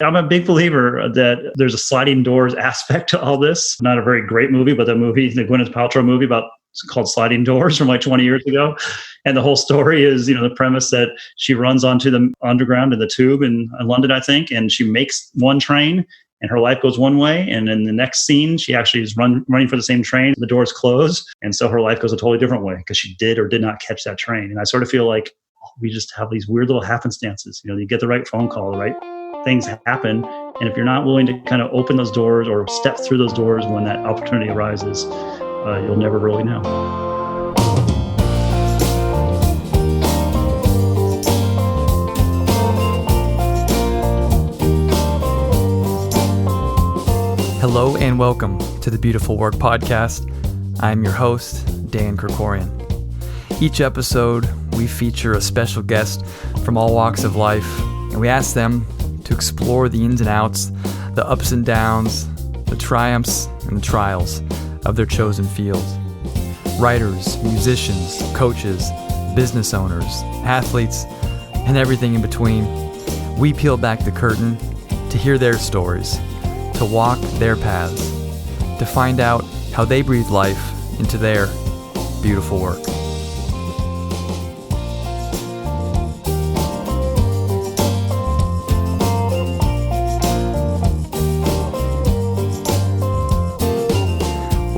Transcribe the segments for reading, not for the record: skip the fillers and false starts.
I'm a big believer that there's a sliding doors aspect to all this. Not a very great movie, but the Gwyneth Paltrow movie it's called Sliding Doors from like 20 years ago. And the whole story is, the premise that she runs onto the underground in the tube in London, I think, and she makes one train and her life goes one way. And in the next scene, she actually is running for the same train. The doors close. And so her life goes a totally different way because she did or did not catch that train. And I sort of feel like we just have these weird little happenstances. You get the right phone call, the right things happen. And if you're not willing to kind of open those doors or step through those doors when that opportunity arises, you'll never really know. Hello and welcome to the Beautiful Work Podcast. I'm your host, Dan Krikorian. Each episode, we feature a special guest from all walks of life, and we ask them to explore the ins and outs, the ups and downs, the triumphs and the trials of their chosen field. Writers, musicians, coaches, business owners, athletes, and everything in between. We peel back the curtain to hear their stories, to walk their paths, to find out how they breathe life into their beautiful work.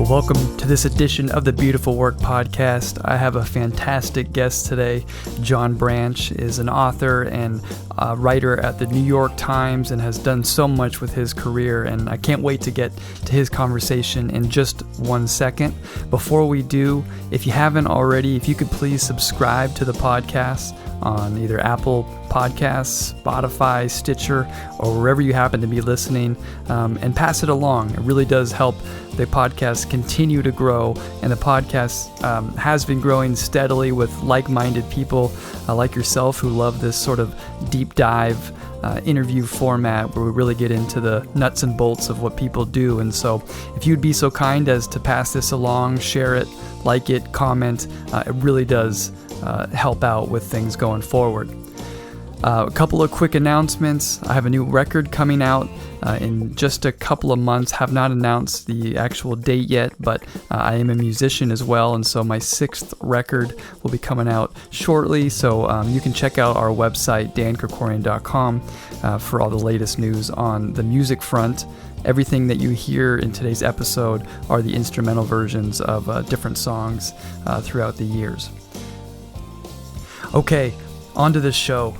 Welcome to this edition of the Beautiful Work Podcast. I have a fantastic guest today. John Branch is an author and a writer at the New York Times and has done so much with his career, and I can't wait to get to his conversation in just 1 second. Before we do, if you haven't already, if you could please subscribe to the podcast on either Apple Podcasts, Spotify, Stitcher, or wherever you happen to be listening, and pass it along. It really does help the podcast continue to grow, and the podcast has been growing steadily with like-minded people like yourself who love this sort of deep dive interview format where we really get into the nuts and bolts of what people do. And so if you'd be so kind as to pass this along, share it, like it, comment, it really does help out with things going forward. A couple of quick announcements. I have a new record coming out in just a couple of months. Have not announced the actual date yet, but I am a musician as well, and so my 6th record will be coming out shortly. So you can check out our website, dankrikorian.com, for all the latest news on the music front. Everything that you hear in today's episode are the instrumental versions of different songs throughout the years. Okay, on to this show.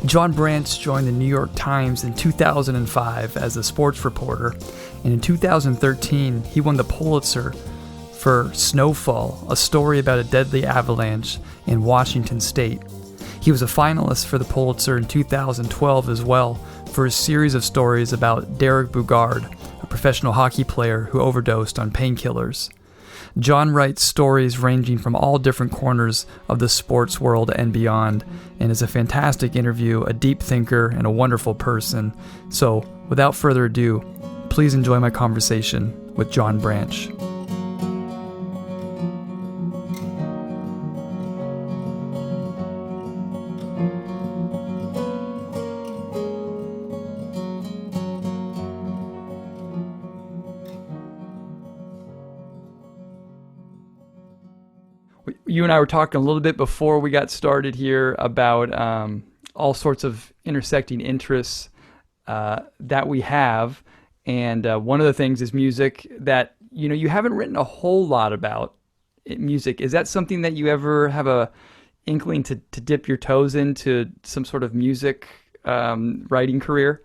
John Branch joined the New York Times in 2005 as a sports reporter, and in 2013 he won the Pulitzer for Snowfall, a story about a deadly avalanche in Washington State. He was a finalist for the Pulitzer in 2012 as well for a series of stories about Derek Boogaard, a professional hockey player who overdosed on painkillers. John writes stories ranging from all different corners of the sports world and beyond, and is a fantastic interview, a deep thinker, and a wonderful person. So, without further ado, please enjoy my conversation with John Branch. You and I were talking a little bit before we got started here about all sorts of intersecting interests that we have, and one of the things is music. That you haven't written a whole lot about music. Is that something that you ever have a inkling to dip your toes into, some sort of music writing career?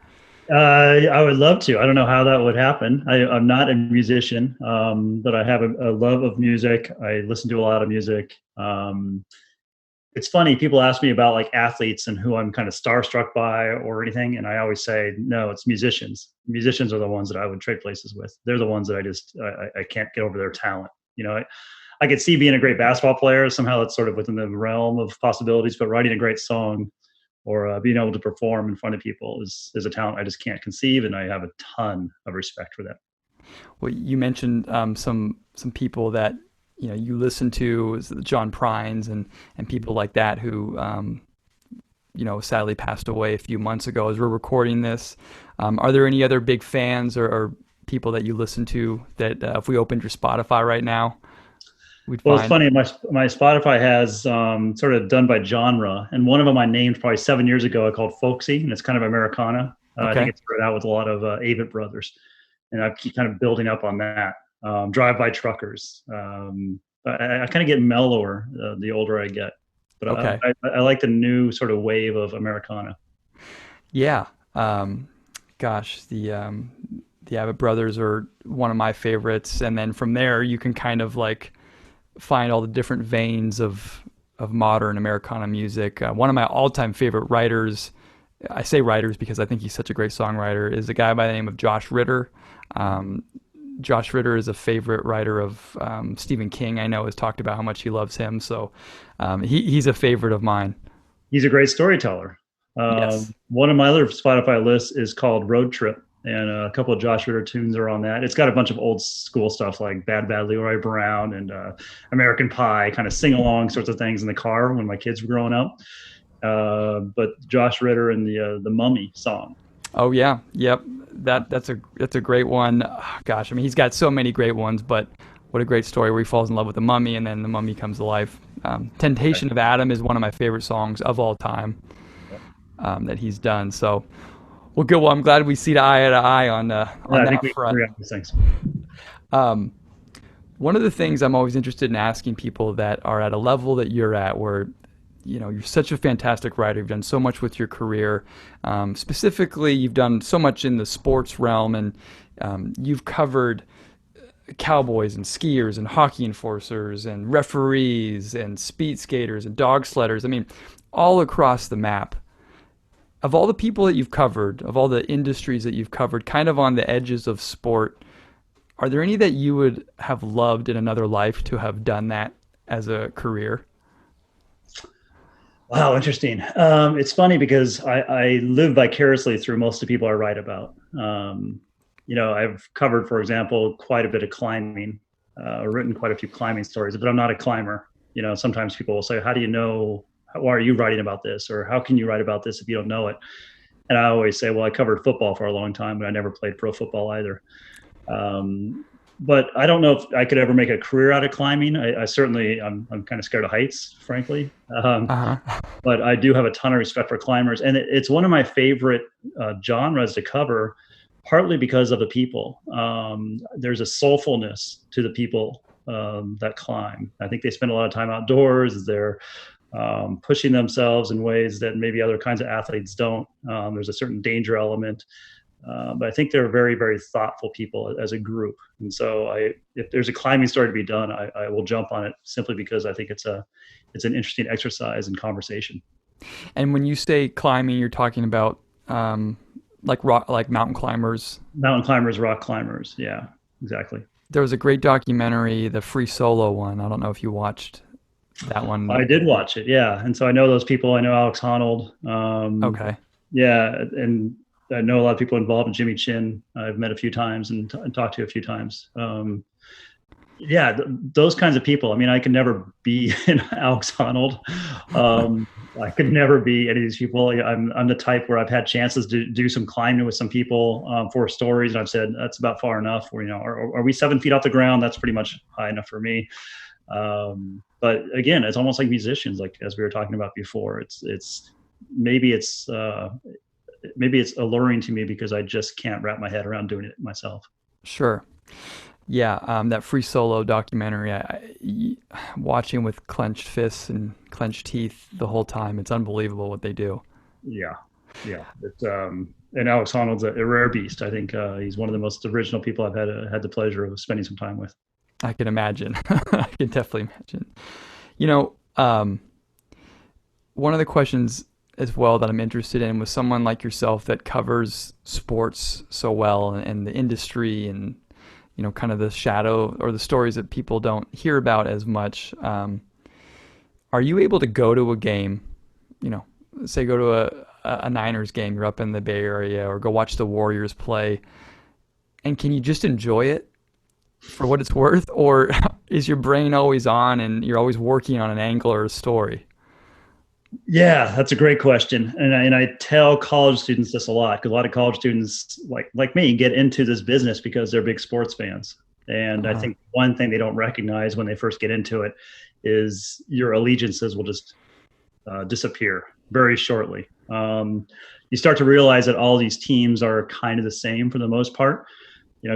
I would love to. I don't know how that would happen. I'm not a musician, but I have a love of music. I listen to a lot of music. It's funny, people ask me about like athletes and who I'm kind of starstruck by or anything, and I always say, no, it's musicians. Musicians are the ones that I would trade places with. They're the ones that I can't get over their talent. I could see being a great basketball player. Somehow that's sort of within the realm of possibilities, but writing a great song or being able to perform in front of people is a talent I just can't conceive, and I have a ton of respect for that. Well, you mentioned some people that you listen to, John Prines and people like that who sadly passed away a few months ago as we're recording this. Are there any other big fans or people that you listen to that if we opened your Spotify right now, we'd Well, find? it's funny. My Spotify has sort of done by genre, and one of them I named probably 7 years ago. I called Folksy, and it's kind of Americana. I think Okay. it started out with a lot of Avett Brothers, and I keep kind of building up on that. Drive-by truckers. I kind of get mellower the older I get, but Okay. I like the new sort of wave of Americana. Yeah. Gosh, the Abbott Brothers are one of my favorites, and then from there you can kind of like find all the different veins of modern Americana music. One of my all-time favorite writers, I say writers because I think he's such a great songwriter, is a guy by the name of Josh Ritter. Um, Josh Ritter is a favorite writer of Stephen King. I know has talked about how much he loves him, so he's a favorite of mine. He's a great storyteller. Yes. One of my other Spotify lists is called Road Trip, and a couple of Josh Ritter tunes are on that. It's got a bunch of old school stuff like Bad Bad Leroy Brown and American Pie, kind of sing along sorts of things in the car when my kids were growing up. But Josh Ritter and the Mummy song. Oh yeah, yep. That's a great one. Oh, gosh, I mean he's got so many great ones, but what a great story where he falls in love with the mummy and then the mummy comes to life. Temptation of Adam is one of my favorite songs of all time that he's done. So, well, good. Well, I'm glad we see eye to eye on I think that we front. agree on these things. One of the things I'm always interested in asking people that are at a level that you're at, where you're such a fantastic writer. You've done so much with your career. Specifically, you've done so much in the sports realm, and you've covered cowboys and skiers and hockey enforcers and referees and speed skaters and dog sledders. I mean, all across the map. Of all the people that you've covered, of all the industries that you've covered, kind of on the edges of sport, are there any that you would have loved in another life to have done that as a career? Wow, interesting. It's funny because I live vicariously through most of the people I write about. I've covered, for example, quite a bit of climbing, written quite a few climbing stories, but I'm not a climber. Sometimes people will say, how do you know, why are you writing about this? Or how can you write about this if you don't know it? And I always say, well, I covered football for a long time, but I never played pro football either. But I don't know if I could ever make a career out of climbing. I'm kind of scared of heights, frankly. But I do have a ton of respect for climbers. And it's one of my favorite genres to cover, partly because of the people. There's a soulfulness to the people that climb. I think they spend a lot of time outdoors. They're pushing themselves in ways that maybe other kinds of athletes don't. There's a certain danger element. But I think they're very, very thoughtful people as a group. And so if there's a climbing story to be done, I will jump on it simply because I think it's an interesting exercise and conversation. And when you say climbing, you're talking about like mountain climbers. Mountain climbers, rock climbers. Yeah, exactly. There was a great documentary, the Free Solo one. I don't know if you watched that one. I did watch it, yeah. And so I know those people. I know Alex Honnold. Okay. Yeah, and I know a lot of people involved in Jimmy Chin. I've met a few times and talked to a few times. Those kinds of people. I mean, I could never be an Alex Honnold. I could never be any of these people. I'm the type where I've had chances to do some climbing with some people for stories, and I've said that's about far enough. Or are we 7 feet off the ground? That's pretty much high enough for me. But again, it's almost like musicians, like as we were talking about before. Maybe it's alluring to me because I just can't wrap my head around doing it myself. Sure. Yeah, that Free Solo documentary, watching with clenched fists and clenched teeth the whole time. It's unbelievable what they do. Yeah. It's, and Alex Honnold's a rare beast. I think he's one of the most original people I've had the pleasure of spending some time with. I can imagine. I can definitely imagine. One of the questions as well that I'm interested in with someone like yourself that covers sports so well and the industry and kind of the shadow or the stories that people don't hear about as much. Are you able to go to a game, say go to a Niners game, you're up in the Bay Area, or go watch the Warriors play, and can you just enjoy it for what it's worth? Or is your brain always on and you're always working on an angle or a story? Yeah, that's a great question. And I tell college students this a lot, because a lot of college students like me get into this business because they're big sports fans. And I Uh-huh. think one thing they don't recognize when they first get into it is your allegiances will just disappear very shortly. You start to realize that all these teams are kind of the same for the most part.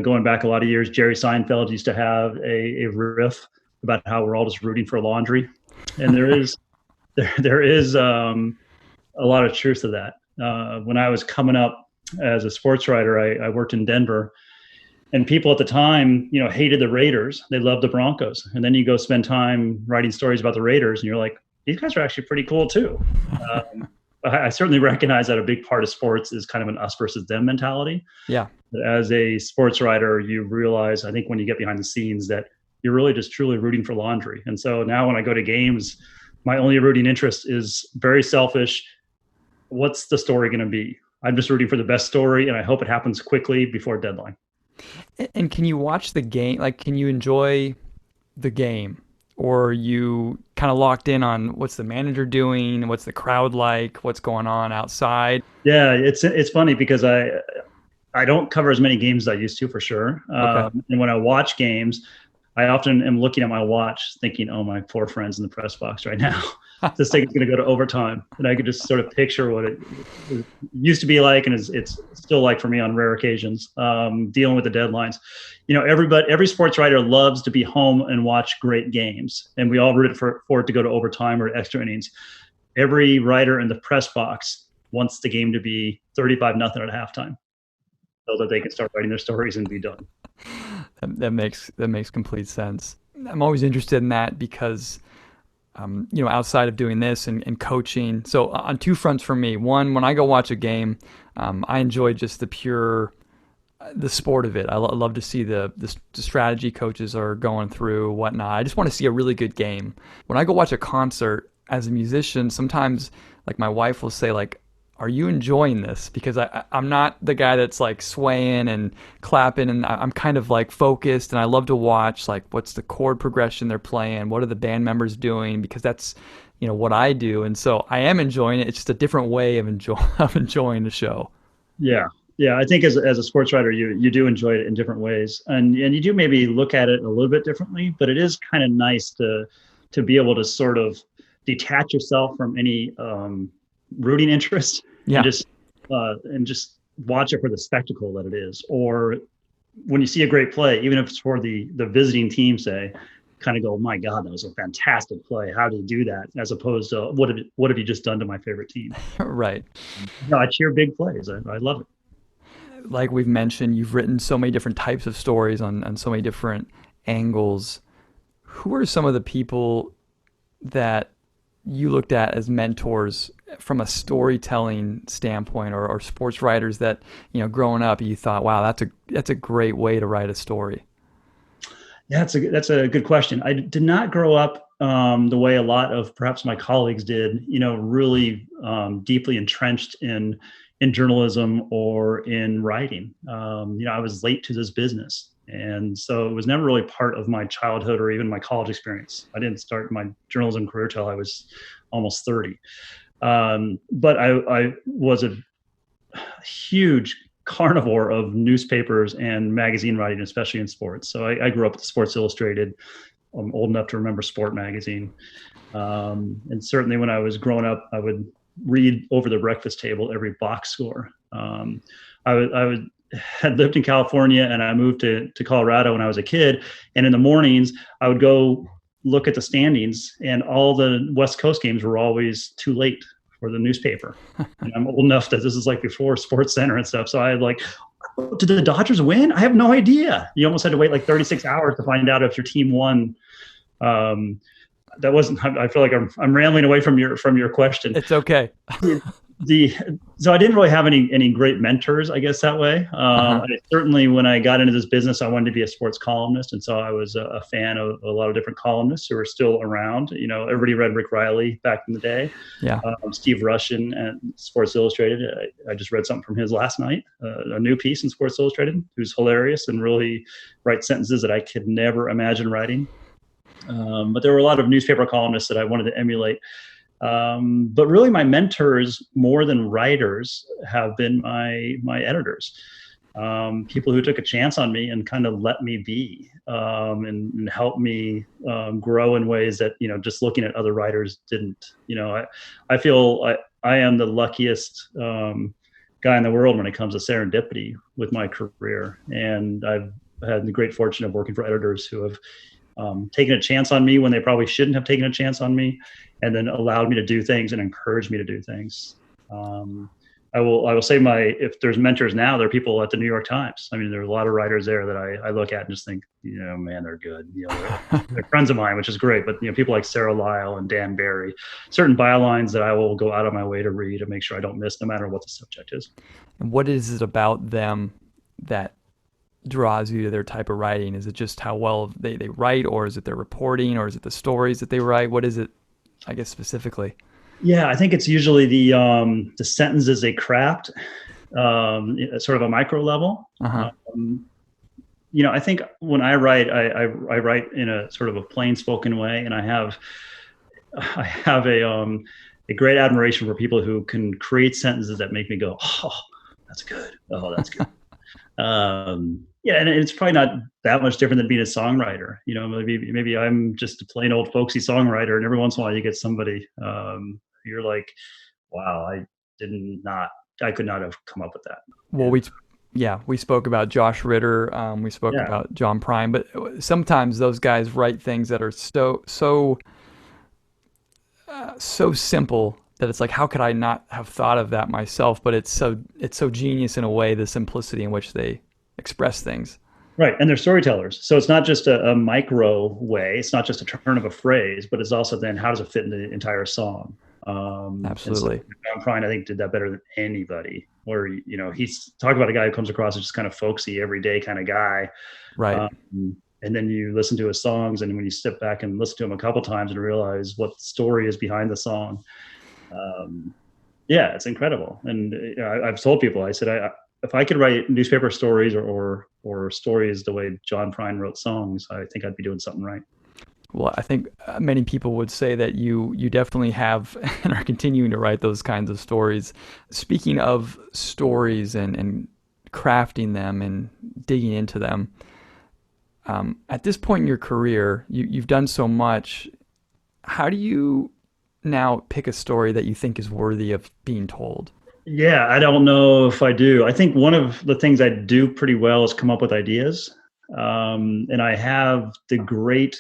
Going back a lot of years, Jerry Seinfeld used to have a riff about how we're all just rooting for laundry. And there is a lot of truth to that. When I was coming up as a sports writer, I worked in Denver, and people at the time, hated the Raiders. They loved the Broncos. And then you go spend time writing stories about the Raiders, and you're like, these guys are actually pretty cool too. I certainly recognize that a big part of sports is kind of an us versus them mentality. Yeah. But as a sports writer, you realize, I think, when you get behind the scenes, that you're really just truly rooting for laundry. And so now when I go to games, my only rooting interest is very selfish. What's the story going to be? I'm just rooting for the best story, and I hope it happens quickly before deadline. And can you watch the game? Like, can you enjoy the game? Or are you kind of locked in on what's the manager doing? What's the crowd like? What's going on outside? Yeah, it's funny because I don't cover as many games as I used to, for sure. Okay. And when I watch games, I often am looking at my watch thinking, oh, my poor friends in the press box right now. This thing is going to go to overtime. And I could just sort of picture what it used to be like, and it's still like for me on rare occasions, dealing with the deadlines. Every sports writer loves to be home and watch great games. And we all root for it to go to overtime or extra innings. Every writer in the press box wants the game to be 35-0 at halftime, so that they can start writing their stories and be done. That makes complete sense. I'm always interested in that because, outside of doing this and coaching, so on two fronts for me. One, when I go watch a game, I enjoy just the sport of it. I love to see the strategy coaches are going through, whatnot. I just want to see a really good game. When I go watch a concert as a musician, sometimes like my wife will say like, are you enjoying this? Because I'm not the guy that's like swaying and clapping, and I'm kind of like focused, and I love to watch like what's the chord progression they're playing, what are the band members doing, because that's what I do, and so I am enjoying it. It's just a different way of enjoying the show. Yeah. Yeah, I think as a sports writer, you do enjoy it in different ways, and you do maybe look at it a little bit differently. But it is kind of nice to be able to sort of detach yourself from any rooting interest, Yeah. and just watch it for the spectacle that it is. Or when you see a great play, even if it's for the visiting team, say, kind of go, my God, that was a fantastic play. How did you do that? As opposed to what have you just done to my favorite team? Right. No, I cheer big plays. I love it. Like we've mentioned, you've written so many different types of stories on so many different angles. Who are some of the people that you looked at as mentors from a storytelling standpoint, or sports writers that, growing up, you thought, wow, that's a great way to write a story? Yeah, that's a good question. I did not grow up the way a lot of perhaps my colleagues did, really deeply entrenched in journalism or in writing. I was late to this business. And so it was never really part of my childhood or even my college experience. I didn't start my journalism career till I was almost 30. But I was a huge carnivore of newspapers and magazine writing, especially in sports. So I grew up with Sports Illustrated. I'm old enough to remember Sport Magazine. And certainly when I was growing up, I would read over the breakfast table every box score. I had lived in California, and I moved to Colorado when I was a kid. And in the mornings, I would go look at the standings, and all the West Coast games were always too late for the newspaper. And I'm old enough that this is like before Sports Center and stuff. So I had like, did the Dodgers win? I have no idea. You almost had to wait like 36 hours to find out if your team won. That wasn't, I feel like I'm rambling away from your question. It's okay. So I didn't really have any great mentors, I guess, that way. Certainly when I got into this business, I wanted to be a sports columnist. And so I was a fan of a lot of different columnists who are still around. Everybody read Rick Riley back in the day. Yeah. Steve Rushin at Sports Illustrated. I just read something from his last night, a new piece in Sports Illustrated, who's hilarious and really writes sentences that I could never imagine writing. But there were a lot of newspaper columnists that I wanted to emulate. But really, my mentors, more than writers, have been my editors. People who took a chance on me and kind of let me be, and helped me grow in ways that, just looking at other writers didn't. I feel I am the luckiest guy in the world when it comes to serendipity with my career, and I've had the great fortune of working for editors who have taken a chance on me when they probably shouldn't have taken a chance on me, and then allowed me to do things and encouraged me to do things. I will say if there's mentors now, there are people at the New York Times. I mean, there are a lot of writers there that I look at and just think, man, they're good. They're friends of mine, which is great. But people like Sarah Lyle and Dan Barry, certain bylines that I will go out of my way to read and make sure I don't miss, no matter what the subject is. And what is it about them that draws you to their type of writing? Is it just how well they write, or is it their reporting, or is it the stories that they write? What is it, I guess, specifically? Yeah, I think it's usually the sentences they craft, at sort of a micro level. Uh-huh. I think when I write, I write in a sort of a plain spoken way, and I have a great admiration for people who can create sentences that make me go, oh, that's good. Oh, that's good. Yeah, and it's probably not that much different than being a songwriter. Maybe I'm just a plain old folksy songwriter, and every once in a while you get somebody you're like, wow, I could not have come up with that. Well, we spoke about Josh Ritter, we spoke about John Prine, but sometimes those guys write things that are so simple that it's like, how could I not have thought of that myself? But it's so genius in a way, the simplicity in which they express things. Right. And they're storytellers. So it's not just a micro way. It's not just a turn of a phrase, but it's also then how does it fit in the entire song? Absolutely. So John Prine, I think, did that better than anybody. Where, he's talking about a guy who comes across as just kind of folksy, everyday kind of guy. Right. And then you listen to his songs, and when you step back and listen to him a couple times and realize what the story is behind the song, it's incredible. And I've told people, I said, if I could write newspaper stories or stories the way John Prine wrote songs, I think I'd be doing something right. Well, I think many people would say that you definitely have and are continuing to write those kinds of stories. Speaking of stories and crafting them and digging into them, at this point in your career, you've done so much. How do you now pick a story that you think is worthy of being told? Yeah, I don't know if I do. I think one of the things I do pretty well is come up with ideas. And I have the great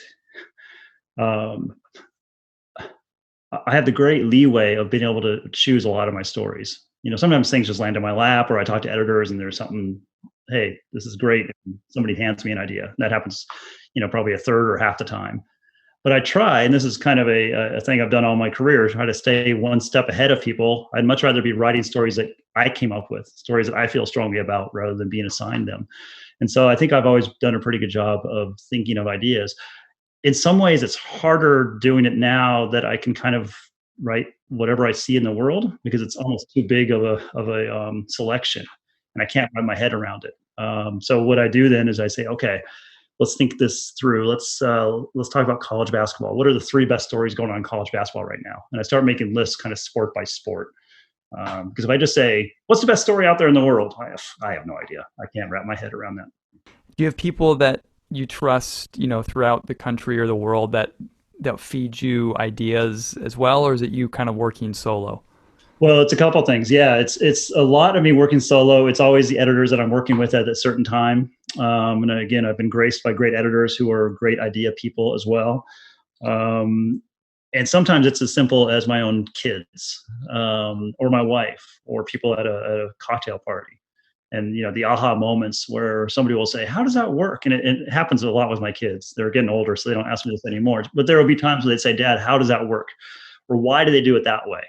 leeway of being able to choose a lot of my stories. Sometimes things just land in my lap, or I talk to editors and there's something, hey, this is great, and somebody hands me an idea. That happens, probably a third or half the time. But I try, and this is kind of a thing I've done all my career, try to stay one step ahead of people. I'd much rather be writing stories that I came up with, stories that I feel strongly about, rather than being assigned them. And so I think I've always done a pretty good job of thinking of ideas. In some ways, it's harder doing it now that I can kind of write whatever I see in the world, because it's almost too big of a selection, and I can't wrap my head around it. So what I do then is I say, okay, let's think this through. Let's talk about college basketball. What are the 3 best stories going on in college basketball right now? And I start making lists kind of sport by sport. Because if I just say, what's the best story out there in the world? I have no idea. I can't wrap my head around that. Do you have people that you trust, throughout the country or the world that feed you ideas as well? Or is it you kind of working solo? Well, it's a couple things. Yeah, it's a lot of me working solo. It's always the editors that I'm working with at a certain time. And again, I've been graced by great editors who are great idea people as well. And sometimes it's as simple as my own kids, or my wife, or people at a cocktail party. And, the aha moments where somebody will say, how does that work? And it happens a lot with my kids. They're getting older, so they don't ask me this anymore. But there will be times where they'd say, Dad, how does that work? Or why do they do it that way?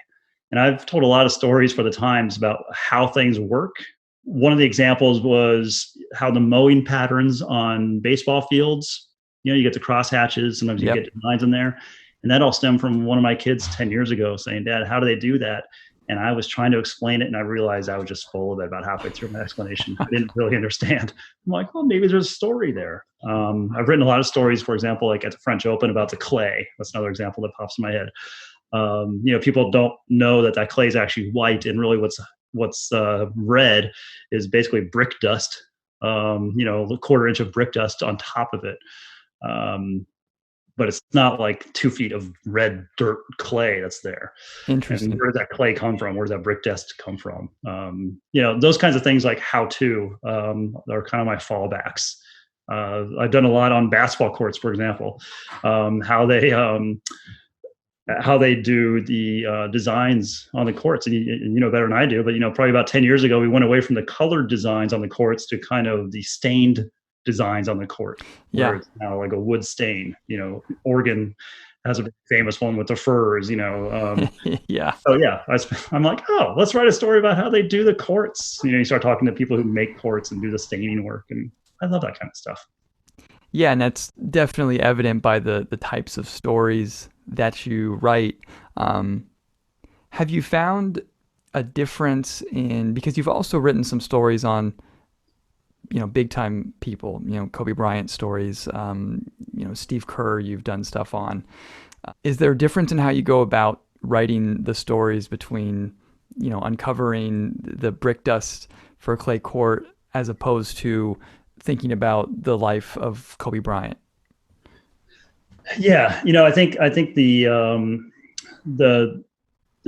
And I've told a lot of stories for the Times about how things work. One of the examples was how the mowing patterns on baseball fields, you get the crosshatches, sometimes you get lines in there. And that all stemmed from one of my kids 10 years ago saying, Dad, how do they do that? And I was trying to explain it, and I realized I was just full of it about halfway through my explanation. I didn't really understand. I'm like, well, maybe there's a story there. I've written a lot of stories, for example, like at the French Open about the clay. That's another example that pops in my head. People don't know that clay is actually white, and really what's red is basically brick dust. A quarter inch of brick dust on top of it. But it's not like 2 feet of red dirt clay that's there. Interesting. And where does that clay come from? Where does that brick dust come from? Those kinds of things like how to are kind of my fallbacks. I've done a lot on basketball courts, for example, how they do the designs on the courts, and you know better than I do, but probably about 10 years ago, we went away from the colored designs on the courts to kind of the stained designs on the court, where it's now like a wood stain. Oregon has a famous one with the furs. Yeah. So yeah, I'm like, oh, let's write a story about how they do the courts. You start talking to people who make courts and do the staining work, and I love that kind of stuff. Yeah, and that's definitely evident by the types of stories that you write. Have you found a difference because you've also written some stories on big time people, Kobe Bryant stories, Steve Kerr, you've done stuff on. Is there a difference in how you go about writing the stories between, uncovering the brick dust for a clay court as opposed to thinking about the life of Kobe Bryant? Yeah. I think the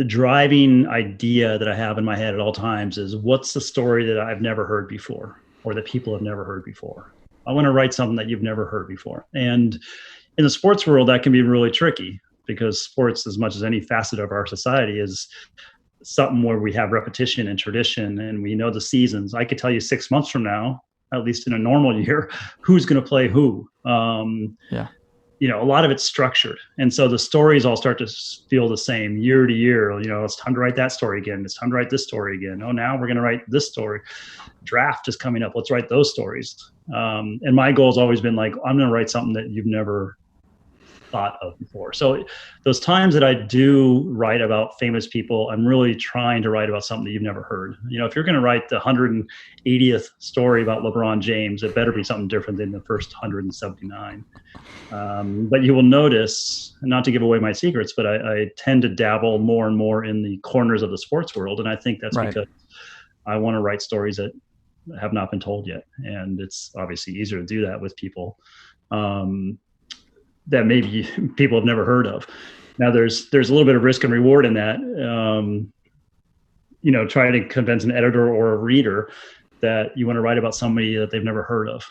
driving idea that I have in my head at all times is, what's the story that I've never heard before, or that people have never heard before? I want to write something that you've never heard before. And in the sports world, that can be really tricky, because sports, as much as any facet of our society, is something where we have repetition and tradition, and we know the seasons. I could tell you 6 months from now, at least in a normal year, who's going to play who. A lot of it's structured. And so the stories all start to feel the same year to year. It's time to write that story again. It's time to write this story again. Oh, now we're going to write this story. Draft is coming up. Let's write those stories. And my goal has always been like, I'm going to write something that you've never thought of before. So those times that I do write about famous people, I'm really trying to write about something that you've never heard. If you're going to write the 180th story about LeBron James, it better be something different than the first 179. But you will notice, not to give away my secrets, but I tend to dabble more and more in the corners of the sports world. And I think that's because I want to write stories that have not been told yet. And it's obviously easier to do that with people that maybe people have never heard of. Now there's a little bit of risk and reward in that. Trying to convince an editor or a reader that you want to write about somebody that they've never heard of,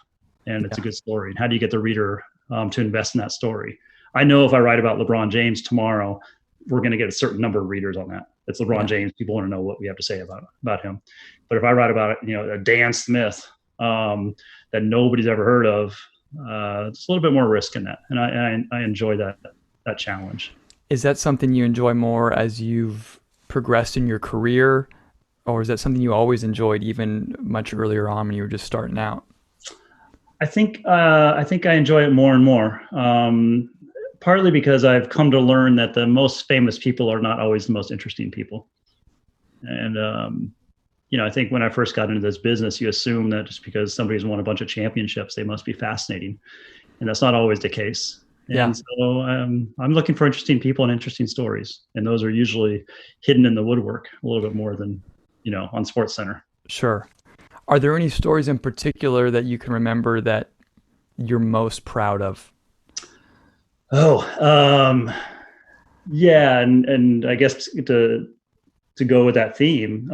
and it's a good story. And how do you get the reader to invest in that story? I know if I write about LeBron James tomorrow, we're going to get a certain number of readers on that. It's LeBron James. People want to know what we have to say about him. But if I write about a Dan Smith that nobody's ever heard of, it's a little bit more risk in that, and I enjoy that challenge. Is that something you enjoy more as you've progressed in your career, or is that something you always enjoyed even much earlier on when you were just starting out? I think I enjoy it more and more. Partly because I've come to learn that the most famous people are not always the most interesting people, and I think when I first got into this business, you assume that just because somebody's won a bunch of championships, they must be fascinating. And that's not always the case. And so I'm looking for interesting people and interesting stories. And those are usually hidden in the woodwork a little bit more than, on SportsCenter. Sure. Are there any stories in particular that you can remember that you're most proud of? Yeah. And I guess to go with that theme,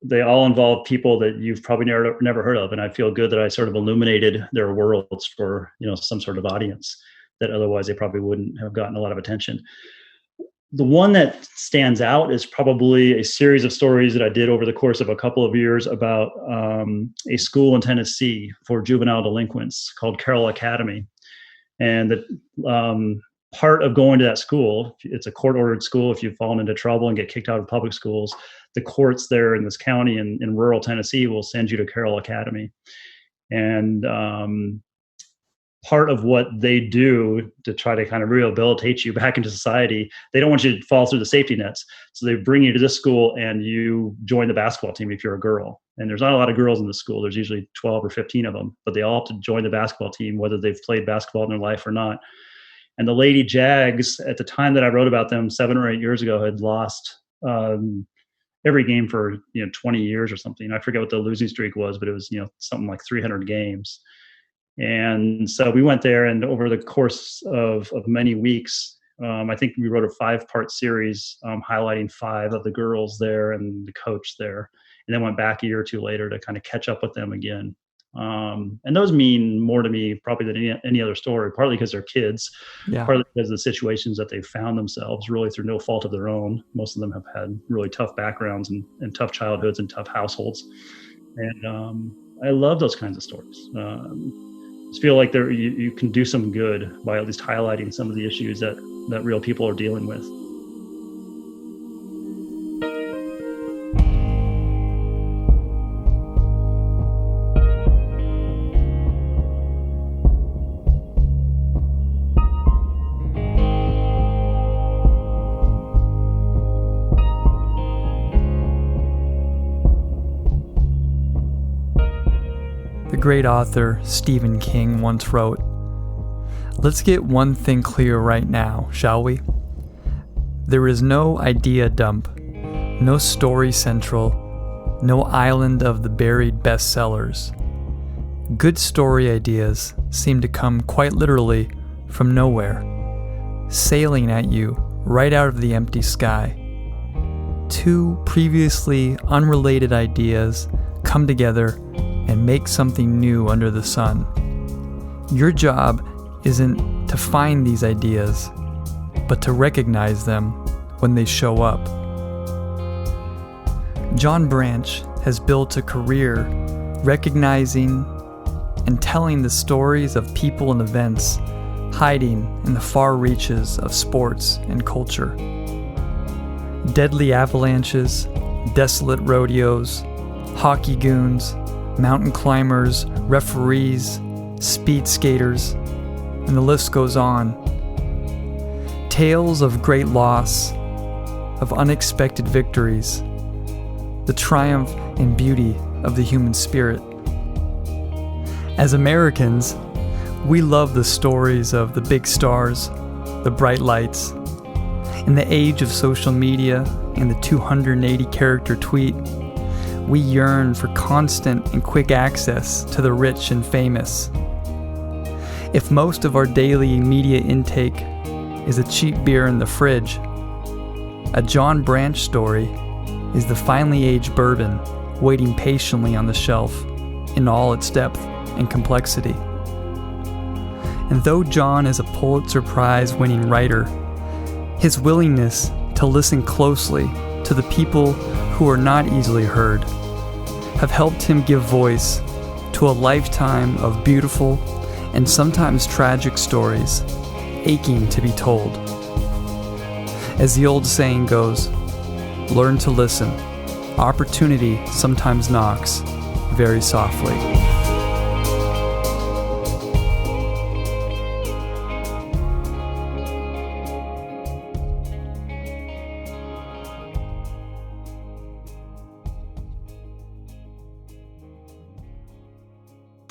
they all involve people that you've probably never heard of, and I feel good that I sort of illuminated their worlds for some sort of audience that otherwise they probably wouldn't have gotten a lot of attention. The one that stands out is probably a series of stories that I did over the course of a couple of years about a school in Tennessee for juvenile delinquents called Carroll Academy, and the part of going to that school, it's a court-ordered school. If you've fallen into trouble and get kicked out of public schools, the courts there in this county in rural Tennessee will send you to Carroll Academy. And part of what they do to try to kind of rehabilitate you back into society, they don't want you to fall through the safety nets. So they bring you to this school and you join the basketball team if you're a girl. And there's not a lot of girls in the school. There's usually 12 or 15 of them, but they all have to join the basketball team, whether they've played basketball in their life or not. And the Lady Jags, at the time that I wrote about them 7 or 8 years ago, had lost every game for 20 years or something. I forget what the losing streak was, but it was something like 300 games. And so we went there, and over the course of many weeks, I think we wrote a 5-part series highlighting 5 of the girls there and the coach there, and then went back a year or 2 later to kind of catch up with them again. And those mean more to me probably than any other story, partly because they're kids, partly because of the situations that they've found themselves really through no fault of their own. Most of them have had really tough backgrounds and tough childhoods and tough households. And I love those kinds of stories. I feel like you can do some good by at least highlighting some of the issues that real people are dealing with. The great author Stephen King once wrote, "Let's get one thing clear right now, shall we? There is no idea dump, no story central, no island of the buried bestsellers. Good story ideas seem to come quite literally from nowhere, sailing at you right out of the empty sky. 2 previously unrelated ideas come together and make something new under the sun. Your job isn't to find these ideas, but to recognize them when they show up." John Branch has built a career recognizing and telling the stories of people and events hiding in the far reaches of sports and culture. Deadly avalanches, desolate rodeos, hockey goons, mountain climbers, referees, speed skaters, and the list goes on. Tales of great loss, of unexpected victories, the triumph and beauty of the human spirit. As Americans, we love the stories of the big stars, the bright lights. In the age of social media and the 280-character tweet, we yearn for constant and quick access to the rich and famous. If most of our daily media intake is a cheap beer in the fridge, a John Branch story is the finely aged bourbon waiting patiently on the shelf in all its depth and complexity. And though John is a Pulitzer Prize winning writer, his willingness to listen closely to the people who are not easily heard have helped him give voice to a lifetime of beautiful and sometimes tragic stories aching to be told. As the old saying goes, learn to listen. Opportunity sometimes knocks very softly.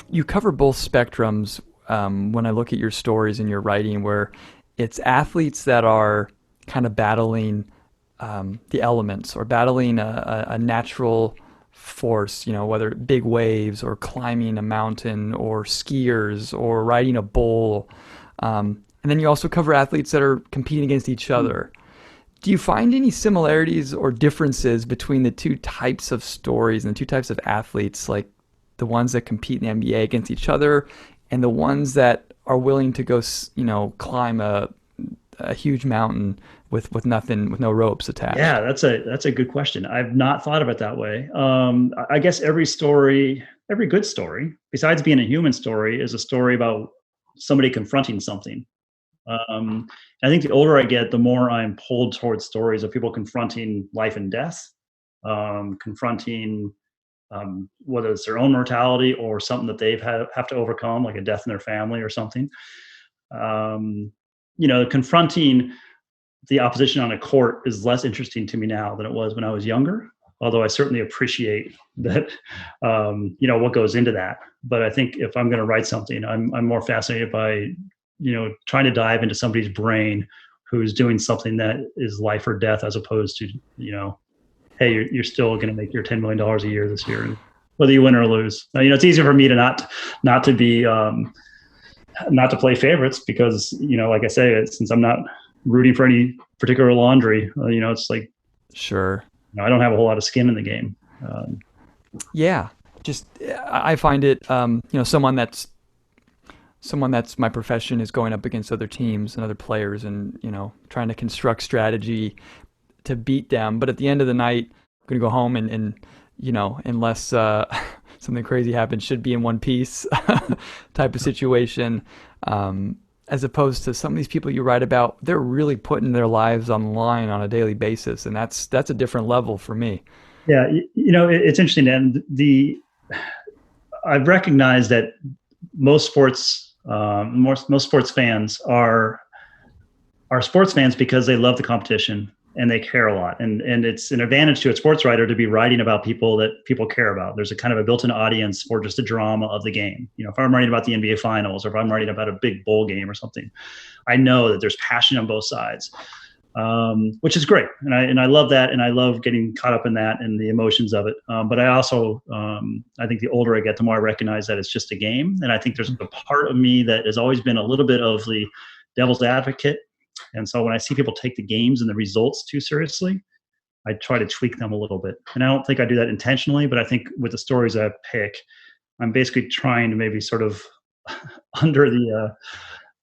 You cover both spectrums when I look at your stories and your writing, where it's athletes that are kind of battling the elements or battling a natural force, whether big waves or climbing a mountain or skiers or riding a bull. And then you also cover athletes that are competing against each other. Do you find any similarities or differences between the 2 types of stories and the 2 types of athletes, like the ones that compete in the NBA against each other and the ones that are willing to go, climb a huge mountain with nothing, with no ropes attached? Yeah, that's a good question. I've not thought of it that way. I guess every good story, besides being a human story, is a story about somebody confronting something. I think the older I get, the more I'm pulled towards stories of people confronting life and death, confronting whether it's their own mortality or something that they've have to overcome, like a death in their family or something. Confronting the opposition on a court is less interesting to me now than it was when I was younger, although I certainly appreciate that, what goes into that. But I think if I'm going to write something, I'm more fascinated by, trying to dive into somebody's brain who's doing something that is life or death, as opposed to, hey, you're still going to make your $10 million a year this year, whether you win or lose. It's easier for me to not to be, not to play favorites because, like I say, since I'm not rooting for any particular laundry, it's like, sure, I don't have a whole lot of skin in the game. Yeah, just I find it, someone that's my profession is going up against other teams and other players, and trying to construct strategy to beat them. But at the end of the night, I'm going to go home and unless something crazy happens, should be in one piece type of situation. As opposed to some of these people you write about, they're really putting their lives on the line on a daily basis, and that's a different level for me. Yeah, it's interesting, and I've recognized that most sports fans are sports fans because they love the competition and they care a lot, and it's an advantage to a sports writer to be writing about people that people care about. There's a kind of a built-in audience for just the drama of the game. If I'm writing about the NBA Finals, or if I'm writing about a big bowl game or something, I know that there's passion on both sides, which is great, and I love that, and I love getting caught up in that and the emotions of it. But I also, I think the older I get, the more I recognize that it's just a game, and I think there's a part of me that has always been a little bit of the devil's advocate. And so when I see people take the games and the results too seriously, I try to tweak them a little bit. And I don't think I do that intentionally, but I think with the stories I pick, I'm basically trying to maybe sort of in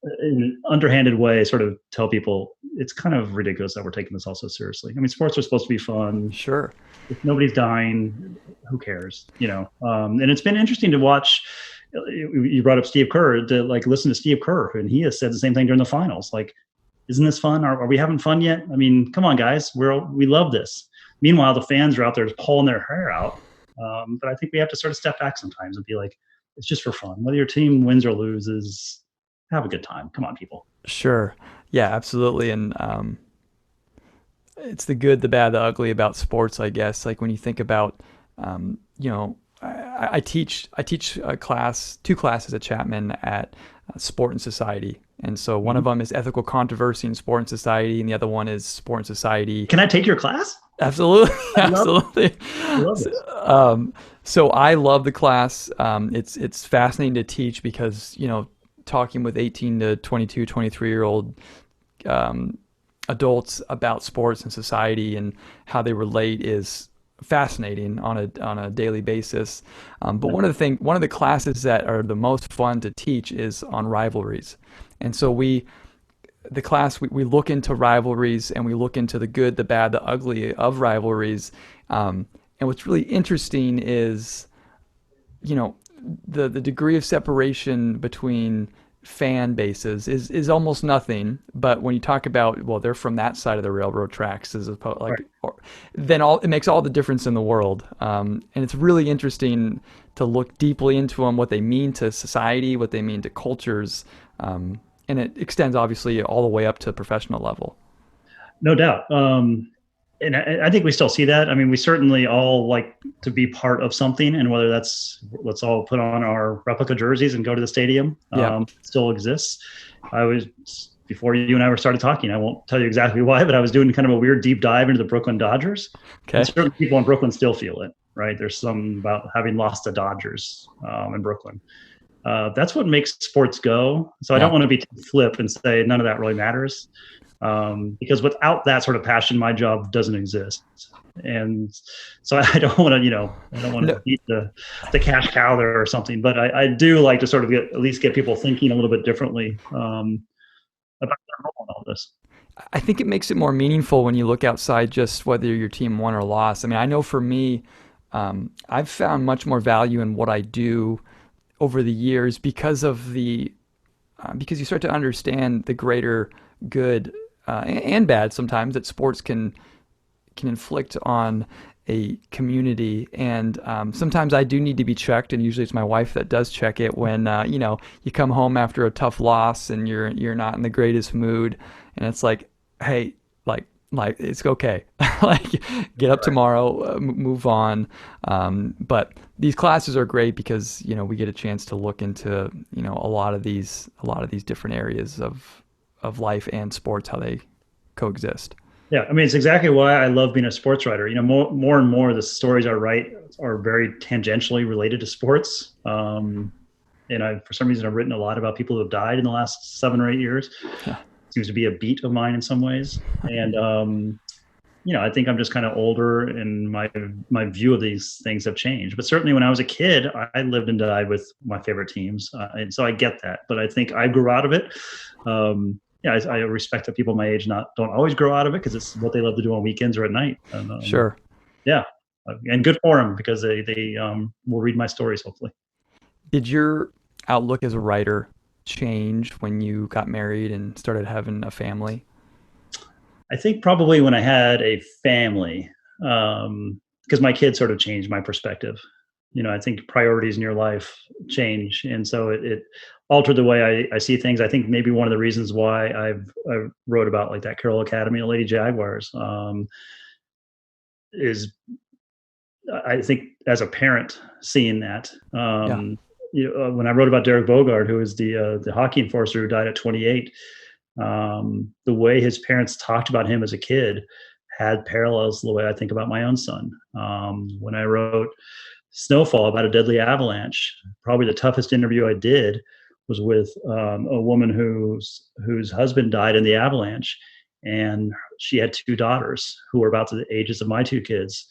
an underhanded way, sort of tell people it's kind of ridiculous that we're taking this all so seriously. I mean, sports are supposed to be fun. Sure. If nobody's dying, who cares? And it's been interesting to watch. You brought up Steve Kerr, to listen to Steve Kerr, and he has said the same thing during the finals. Isn't this fun? Are we having fun yet? I mean, come on, guys. We love this. Meanwhile, the fans are out there pulling their hair out. But I think we have to sort of step back sometimes and be like, it's just for fun. Whether your team wins or loses, have a good time. Come on, people. Sure. Yeah, absolutely. And it's the good, the bad, the ugly about sports, I guess. Like when you think about, I teach a class, 2 classes at Chapman at Sport and Society. And so one of them is ethical controversy in sport and society, and the other one is sport and society. Can I take your class? Absolutely. Absolutely. I love it. So I love the class. It's fascinating to teach because, talking with 18 to 22, 23-year-old adults about sports and society and how they relate is fascinating on a daily basis. But one of the classes that are the most fun to teach is on rivalries. And so we look into rivalries, and we look into the good, the bad, the ugly of rivalries. And what's really interesting is, the degree of separation between fan bases is almost nothing. But when you talk about, well, they're from that side of the railroad tracks, as opposed, then it makes all the difference in the world. And it's really interesting to look deeply into them, what they mean to society, what they mean to cultures. And it extends obviously all the way up to the professional level. No doubt. And I think we still see that. I mean, we certainly all like to be part of something, and whether that's, let's all put on our replica jerseys and go to the stadium, still exists. Before you and I started talking, I won't tell you exactly why, but I was doing kind of a weird deep dive into the Brooklyn Dodgers. Okay. And certain people in Brooklyn still feel it, right? There's something about having lost the Dodgers in Brooklyn. That's what makes sports go. So I don't want to be too flip and say none of that really matters. Because without that sort of passion, my job doesn't exist. And so I don't want to, beat the cash cow there or something, but I do like to sort of at least get people thinking a little bit differently about their role in all this. I think it makes it more meaningful when you look outside just whether your team won or lost. I mean, I know for me, I've found much more value in what I do over the years because you start to understand the greater good and bad sometimes that sports can inflict on a community. And sometimes I do need to be checked, and usually it's my wife that does check it when you come home after a tough loss and you're not in the greatest mood, and it's like, hey, like, like it's okay. Like get up tomorrow, move on. But these classes are great because, we get a chance to look into, a lot of these different areas of life and sports, how they coexist. Yeah, I mean, it's exactly why I love being a sports writer. More and more the stories I write are very tangentially related to sports. And for some reason, I've written a lot about people who have died in the last 7 or 8 years. Yeah. Seems to be a beat of mine in some ways. And, I think I'm just kind of older and my view of these things have changed. But certainly when I was a kid, I lived and died with my favorite teams. And so I get that. But I think I grew out of it. I respect that people my age don't always grow out of it because it's what they love to do on weekends or at night. And, Sure. Yeah. And good for them because they will read my stories, hopefully. Did your outlook as a writer change when you got married and started having a family? I think probably when I had a family, because my kids sort of changed my perspective. I think priorities in your life change. And so it altered the way I see things. I think maybe one of the reasons why I wrote about like that Carroll Academy and Lady Jaguars is I think as a parent seeing that. Yeah. When I wrote about Derek Bogard, who was the hockey enforcer who died at 28, the way his parents talked about him as a kid had parallels to the way I think about my own son. When I wrote Snowfall about a deadly avalanche, probably the toughest interview I did was with a woman whose husband died in the avalanche, and she had 2 daughters who were about the ages of my 2 kids,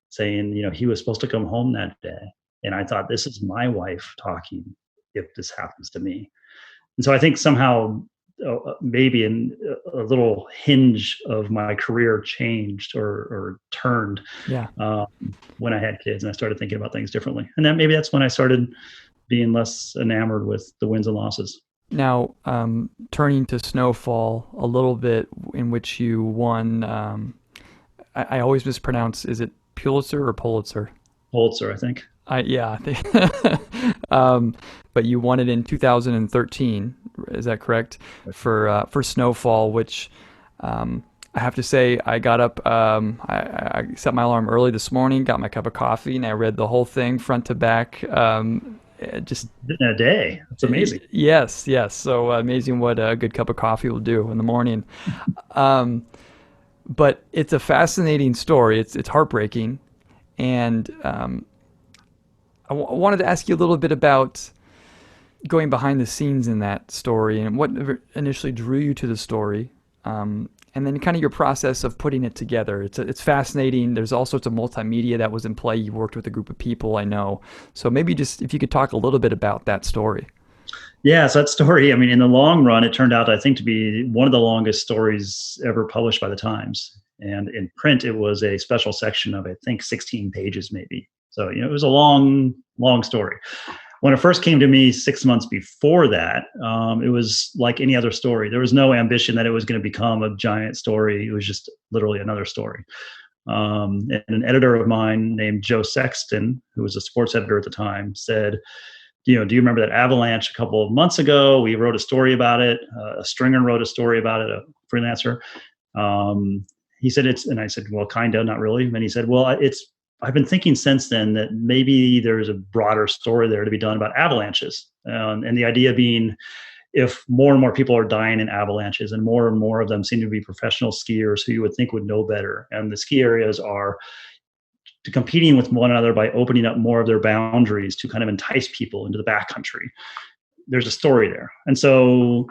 saying, he was supposed to come home that day. And I thought, this is my wife talking if this happens to me. And so I think somehow maybe in a little hinge of my career changed or turned when I had kids and I started thinking about things differently. And then maybe that's when I started being less enamored with the wins and losses. Now, turning to Snowfall a little bit, in which you won, I always mispronounce, is it Pulitzer or Pulitzer? Pulitzer, I think. I think. But you won it in 2013. Is that correct? For Snowfall, which I have to say, I got up. I set my alarm early this morning, got my cup of coffee, and I read the whole thing front to back. Just in a day. It's amazing. Yes. So amazing what a good cup of coffee will do in the morning. But it's a fascinating story. It's heartbreaking, and I wanted to ask you a little bit about going behind the scenes in that story and what initially drew you to the story, and then kind of your process of putting it together. It's fascinating. There's all sorts of multimedia that was in play. You worked with a group of people, I know. So maybe just if you could talk a little bit about that story. Yeah, so that story, I mean, in the long run, it turned out, I think, to be one of the longest stories ever published by the Times. And in print, it was a special section of, I think, 16 pages maybe. So, it was a long, long story. When it first came to me 6 months before that, it was like any other story. There was no ambition that it was going to become a giant story. It was just literally another story. And an editor of mine named Joe Sexton, who was a sports editor at the time, said, do you remember that avalanche a couple of months ago? We wrote a story about it. A stringer wrote a story about it, a freelancer. He said and I said, well, kind of, not really. And he said, well, I've been thinking since then that maybe there's a broader story there to be done about avalanches. And the idea being, if more and more people are dying in avalanches and more of them seem to be professional skiers who you would think would know better. And the ski areas are competing with one another by opening up more of their boundaries to kind of entice people into the backcountry. There's a story there. And so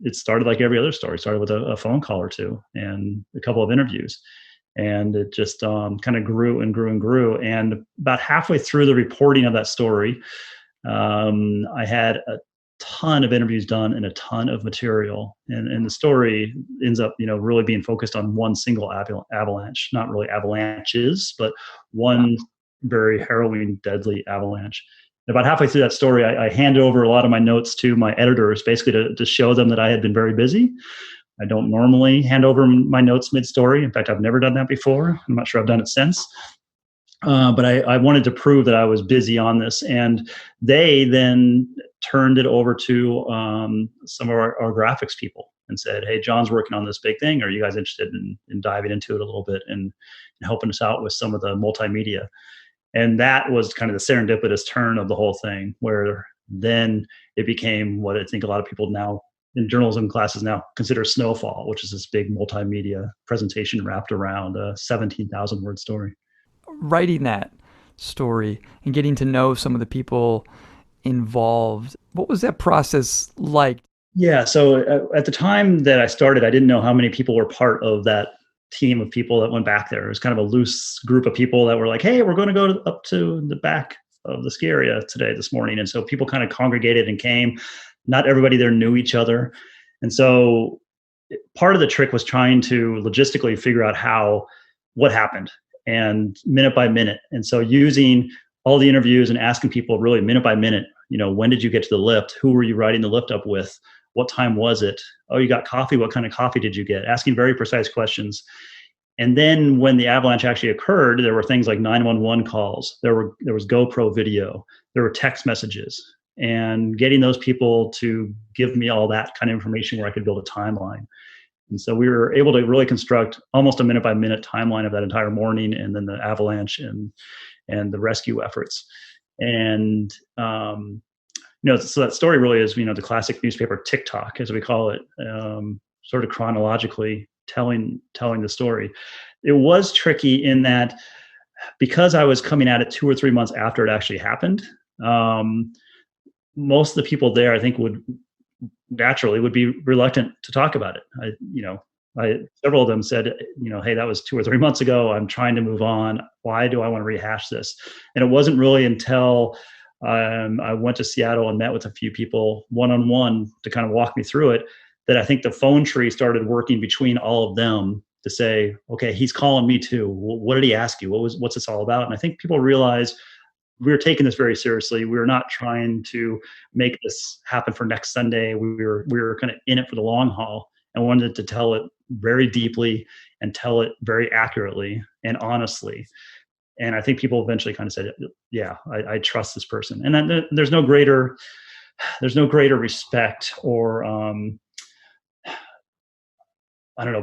it started like every other story. It started with a phone call or two and a couple of interviews. And it just kind of grew and grew and grew. And about halfway through the reporting of that story, I had a ton of interviews done and a ton of material. And the story ends up, really being focused on one single avalanche, not really avalanches, but one very harrowing, deadly avalanche. And about halfway through that story, I handed over a lot of my notes to my editors, basically to show them that I had been very busy. I don't normally hand over my notes mid-story. In fact, I've never done that before. I'm not sure I've done it since. But I wanted to prove that I was busy on this. And they then turned it over to some of our graphics people. and said, "Hey, John's working on this big thing. Are you guys interested in diving into it a little bit and helping us out with some of the multimedia?" And that was kind of the serendipitous turn of the whole thing, where then it became what I think a lot of people now in journalism classes now consider Snowfall, which is this big multimedia presentation wrapped around a 17,000 word story. Writing that story and getting to know some of the people involved, what was that process like? Yeah, so at the time that I started, I didn't know how many people were part of that team of people that went back there. It was kind of a loose group of people that were like, "Hey, we're going to go up to the back of the ski area this morning." And so people kind of congregated and came. Not everybody there knew each other. And so part of the trick was trying to logistically figure out what happened and minute by minute. And so using all the interviews and asking people really minute by minute, when did you get to the lift? Who were you riding the lift up with? What time was it? Oh, you got coffee. What kind of coffee did you get? Asking very precise questions. And then when the avalanche actually occurred, there were things like 911 calls. There was GoPro video. There were text messages. And getting those people to give me all that kind of information where I could build a timeline. And so we were able to really construct almost a minute by minute timeline of that entire morning, and then the avalanche and the rescue efforts. And so that story really is the classic newspaper TikTok, as we call it, sort of chronologically telling the story. It was tricky in that because I was coming at it 2 or 3 months after it actually happened. Most of the people there, I think, would be reluctant to talk about it. Several of them said, "Hey, that was 2 or 3 months ago. I'm trying to move on. Why do I want to rehash this?" And it wasn't really until I went to Seattle and met with a few people one-on-one to kind of walk me through it that I think the phone tree started working between all of them to say, "Okay, he's calling me too. What did he ask you? What's this all about?" And I think people realized we were taking this very seriously. We were not trying to make this happen for next Sunday. We were kind of in it for the long haul and wanted to tell it very deeply and tell it very accurately and honestly. And I think people eventually kind of said, "Yeah, I trust this person." And then there's no greater respect or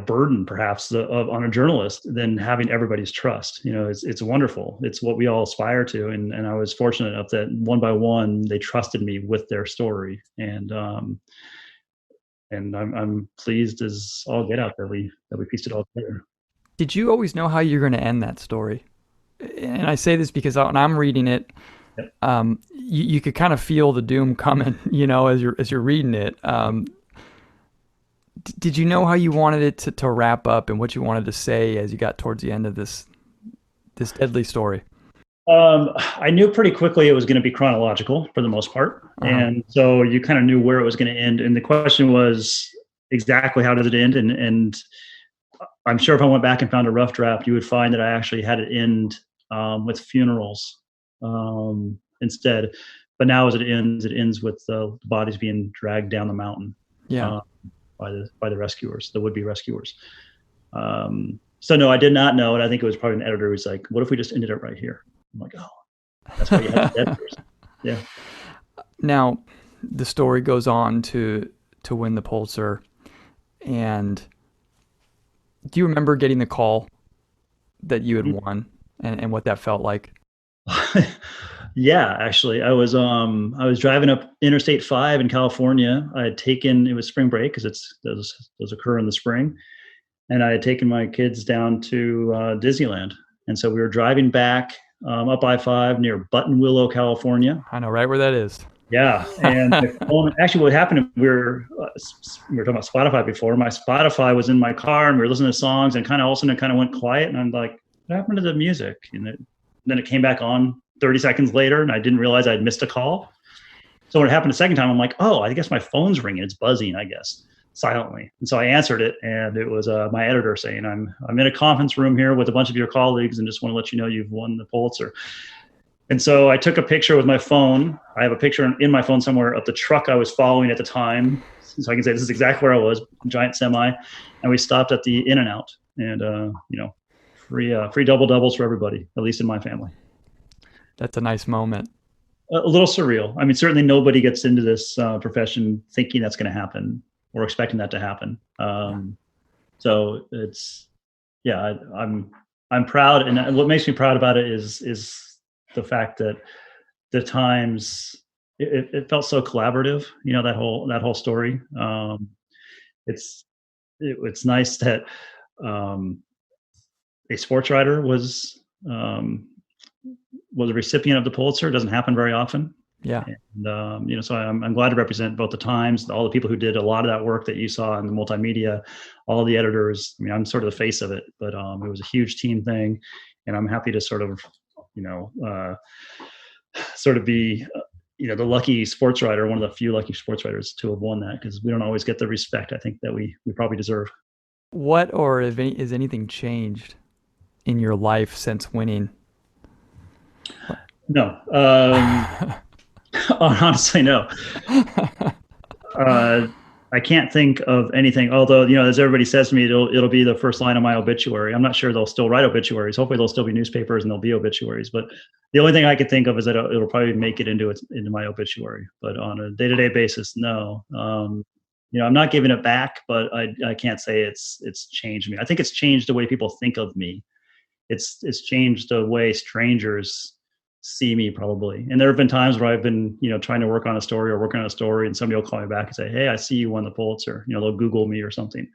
burden perhaps on a journalist than having everybody's trust. It's wonderful. It's what we all aspire to. And I was fortunate enough that one by one, they trusted me with their story. And I'm pleased as all get out that we pieced it all together. Did you always know how you're going to end that story? And I say this because when I'm reading it, Yep. You could kind of feel the doom coming, as you're reading it. Did you know how you wanted it to wrap up and what you wanted to say as you got towards the end of this deadly story? I knew pretty quickly it was going to be chronological for the most part. Uh-huh. And so you kind of knew where it was going to end. And the question was exactly how does it end? And I'm sure if I went back and found a rough draft, you would find that I actually had it end with funerals instead. But now as it ends with the bodies being dragged down the mountain. Yeah. By the rescuers, the would-be rescuers. So no, I did not know. And I think it was probably an editor who's like, "What if we just ended it right here?" I'm like, "Oh, that's why you have the editors." Yeah. Now, the story goes on to win the Pulitzer. And do you remember getting the call that you had won and what that felt like? Yeah, actually, I was driving up Interstate 5 in California. I had taken, it was spring break because those occur in the spring, and I had taken my kids down to Disneyland, and so we were driving back up I-5 near Buttonwillow, California. I know right where that is. Yeah, and actually, what happened? We were talking about Spotify before. My Spotify was in my car, and we were listening to songs, and kind of all of a sudden it kind of went quiet, and I'm like, "What happened to the music?" And then it came back on 30 seconds later, and I didn't realize I'd missed a call. So when it happened a second time, I'm like, "Oh, I guess my phone's ringing. It's buzzing, I guess, silently." And so I answered it, and it was my editor saying, I'm in a conference room here with a bunch of your colleagues and just want to let you know you've won the Pulitzer." And so I took a picture with my phone. I have a picture in my phone somewhere of the truck I was following at the time. So I can say this is exactly where I was, giant semi. And we stopped at the In-N-Out, and free double doubles for everybody, at least in my family. That's a nice moment. A little surreal. I mean, certainly nobody gets into this profession thinking that's going to happen. or expecting that to happen. So I'm proud, and what makes me proud about it is the fact that the Times, it felt so collaborative. That whole story. It's nice that a sports writer was a recipient of the Pulitzer. It doesn't happen very often. Yeah. And, so I'm glad to represent both the Times, all the people who did a lot of that work that you saw in the multimedia, all the editors. I mean, I'm sort of the face of it, but it was a huge team thing, and I'm happy to sort of be, the lucky sports writer, one of the few lucky sports writers to have won that, because we don't always get the respect I think that we probably deserve. What, or is anything changed in your life since winning? No. Honestly, no. I can't think of anything, although, as everybody says to me, it'll be the first line of my obituary. I'm not sure they'll still write obituaries. Hopefully there'll still be newspapers and there'll be obituaries. But the only thing I could think of is that it'll probably make it into my obituary. But on a day-to-day basis, no. I'm not giving it back, but I can't say it's changed me. I think it's changed the way people think of me. It's changed the way strangers see me, probably. And there have been times where I've been, trying to work on a story or working on a story, and somebody will call me back and say, "Hey, I see you won the Pulitzer." They'll Google me or something.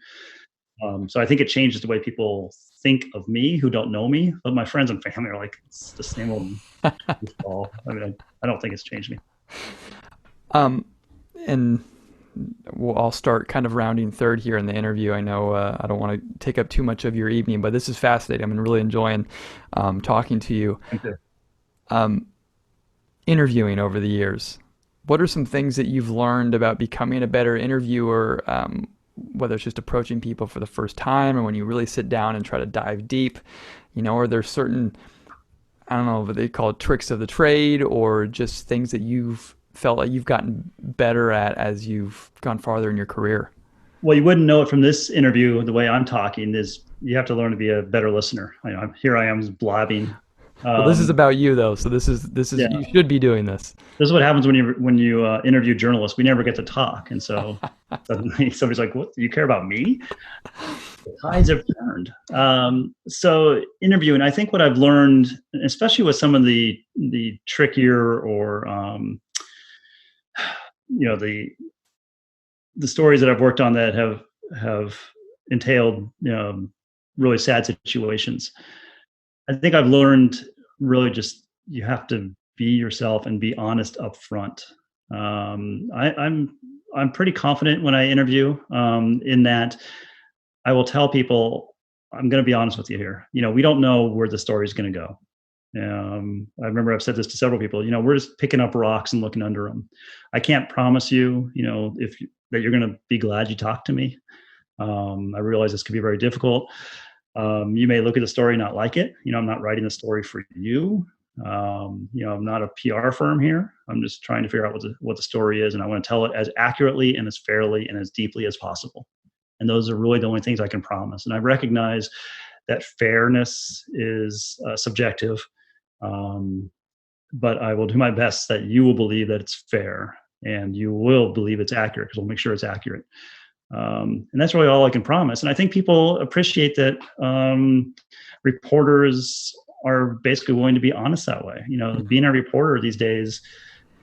So I think it changes the way people think of me who don't know me. But my friends and family are like, "It's the same old ball." I mean, I don't think it's changed me. And I'll start kind of rounding third here in the interview. I know I don't want to take up too much of your evening, but this is fascinating. I'm really enjoying talking to you. Thank you. Interviewing over the years, what are some things that you've learned about becoming a better interviewer, whether it's just approaching people for the first time or when you really sit down and try to dive deep? Are there certain, I don't know what they call it, tricks of the trade, or just things that you've felt like you've gotten better at as you've gone farther in your career? Well, you wouldn't know it from this interview. The way I'm talking is you have to learn to be a better listener. Here I am just blabbing. Well, this is about you, though. So this is yeah. You should be doing this. This is what happens when you interview journalists. We never get to talk, and so suddenly somebody's like, "What? Do you care about me?" The tides have turned. So interviewing, I think what I've learned, especially with some of the trickier or the stories that I've worked on that have entailed really sad situations. I think I've learned really just you have to be yourself and be honest up front. I'm pretty confident when I interview in that I will tell people, I'm going to be honest with you here. We don't know where the story is going to go. I remember I've said this to several people. We're just picking up rocks and looking under them. I can't promise you, that you're going to be glad you talked to me. I realize this could be very difficult. You may look at the story and not like it. I'm not writing the story for you. I'm not a PR firm here. I'm just trying to figure out what the story is, and I want to tell it as accurately and as fairly and as deeply as possible. And those are really the only things I can promise. And I recognize that fairness is subjective, but I will do my best that you will believe that it's fair, and you will believe it's accurate, because we'll make sure it's accurate. And that's really all I can promise. And I think people appreciate that reporters are basically willing to be honest that way. Being a reporter these days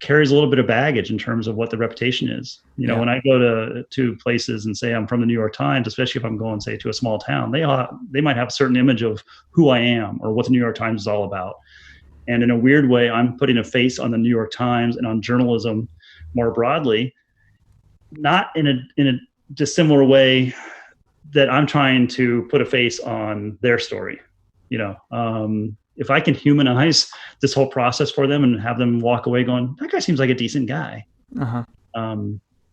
carries a little bit of baggage in terms of what the reputation is. When I go to places and say I'm from the New York Times, especially if I'm going, say, to a small town, they might have a certain image of who I am or what the New York Times is all about. And in a weird way, I'm putting a face on the New York Times and on journalism more broadly, not in a dissimilar way that I'm trying to put a face on their story. If I can humanize this whole process for them and have them walk away going, that guy seems like a decent guy.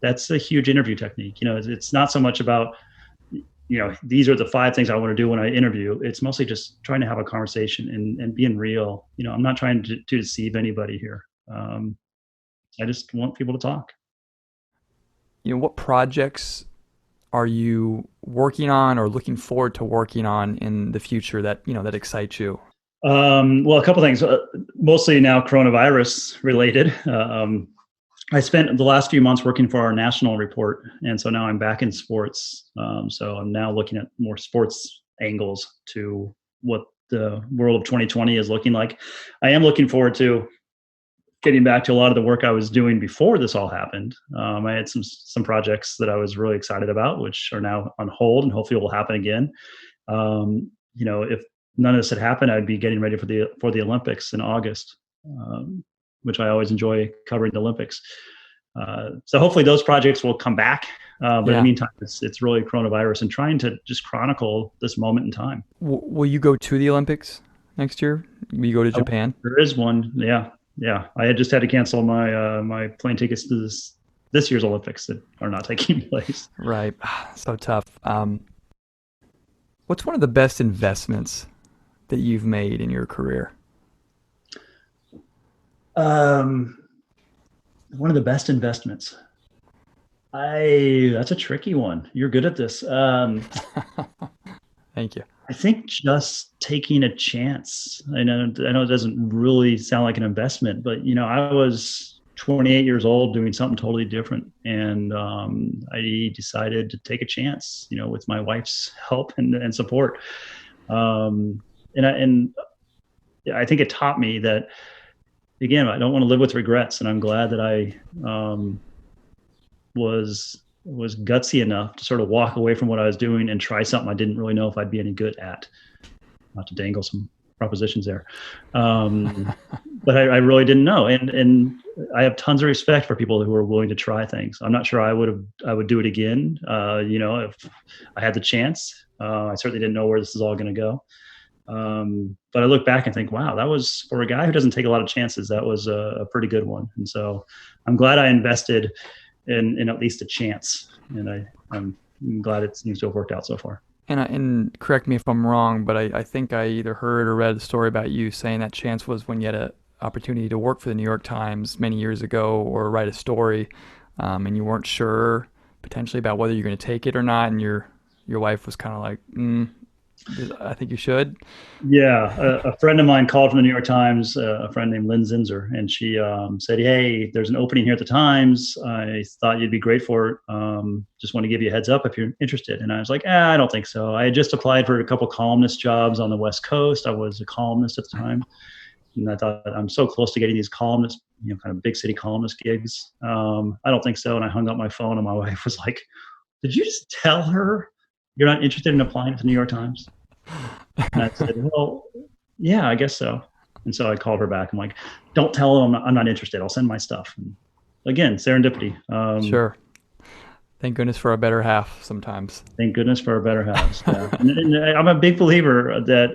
That's a huge interview technique. It's not so much about, these are the 5 things I want to do when I interview. It's mostly just trying to have a conversation and being real. I'm not trying to deceive anybody here. I just want people to talk. What projects are you working on or looking forward to working on in the future that excite you? Well, a couple things, mostly now coronavirus related. I spent the last few months working for our national report, and so now I'm back in sports. So I'm now looking at more sports angles to what the world of 2020 is looking like. I am looking forward to getting back to a lot of the work I was doing before this all happened. I had some projects that I was really excited about, which are now on hold, and hopefully will happen again. If none of this had happened, I'd be getting ready for the Olympics in August, which I always enjoy covering the Olympics. So hopefully those projects will come back. But in the meantime, it's really coronavirus and trying to just chronicle this moment in time. Will you go to the Olympics next year? Will you go to Japan? There is one. Yeah. I had just had to cancel my plane tickets to this year's Olympics that are not taking place. Right. So tough. What's one of the best investments that you've made in your career? One of the best investments. That's a tricky one. You're good at this. Thank you. I think just taking a chance. I know it doesn't really sound like an investment, but I was 28 years old doing something totally different, and I decided to take a chance. With my wife's help and support, and I think it taught me that. Again, I don't want to live with regrets, and I'm glad that I was gutsy enough to sort of walk away from what I was doing and try something I didn't really know if I'd be any good at. Not to dangle some propositions there, but I really didn't know, and I have tons of respect for people who are willing to try things. I'm not sure I would do it again. If I had the chance. I certainly didn't know where this is all going to go. But I look back and think, wow, that was, for a guy who doesn't take a lot of chances, that was a pretty good one. And so I'm glad I invested in at least a chance. And I'm glad it seems to have worked out so far. And correct me if I'm wrong, but I think I either heard or read a story about you saying that chance was when you had an opportunity to work for the New York Times many years ago or write a story, and you weren't sure potentially about whether you're going to take it or not. And your wife was kind of like, I think you should. Yeah. A friend of mine called from the New York Times, a friend named Lynn Zinser, and she said, "Hey, there's an opening here at the Times. I thought you'd be great for it. Just want to give you a heads up if you're interested." And I was like, I don't think so. I had just applied for a couple columnist jobs on the West Coast. I was a columnist at the time. And I thought, I'm so close to getting these columnist, kind of big city columnist gigs. I don't think so. And I hung up my phone, and my wife was like, "Did you just tell her you're not interested in applying to the New York Times?" And I said, "Well, yeah, I guess so." And so I called her back. I'm like, "Don't tell them I'm not interested. I'll send my stuff." And again, serendipity. Sure. Thank goodness for a better half sometimes. Thank goodness for a better half. Yeah. and I'm a big believer that,